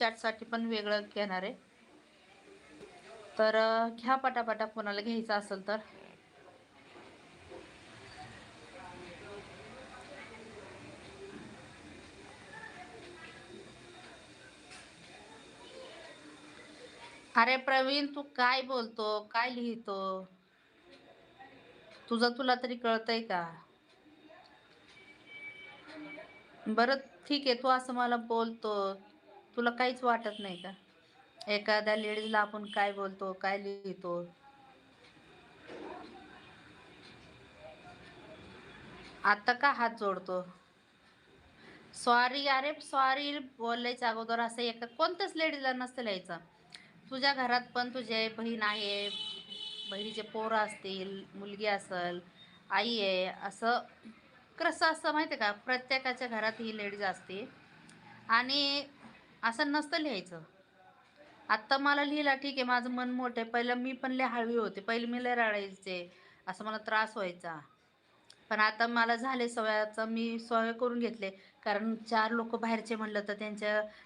चॅटसाठी पण वेगळं घेणार आहे. तर घ्या पटापटा कोणाला घ्यायचं असेल तर. अरे प्रवीण, तू काय बोलतो, काय लिहितो, तुझं तुला तरी कळतंय का? बरं ठीक आहे, तू असं मला बोलतो, तुला काहीच वाटत नाही का? एखाद्या लेडीजला आपण काय बोलतो, काय लिहितो. आता का हात जोडतो? सॉरी, अरे सॉरी बोलायच्या अगोदर असं एका कोणत्याच लेडीजला नसतं लिहायचं. तुझ्या घरात पण तुझे बहीण आहे, बहिणीचे पोरं असतील, मुलगी असेल, आई आहे, असं कसं असतं माहिती आहे का? प्रत्येकाच्या घरात ही लेडीज असते आणि असं नसतं लिहायचं. आत्ता मला लिहिला ठीक आहे, माझं मन मोठं आहे. पहिलं मी पण लय हळवी होते, पहिले मी लय रडायचे, असं मला त्रास व्हायचा. पण आता मला झाले सवयाचं, मी सवय करून घेतले. कारण 4 लोक बाहेरचे म्हणलं तर त्यांच्या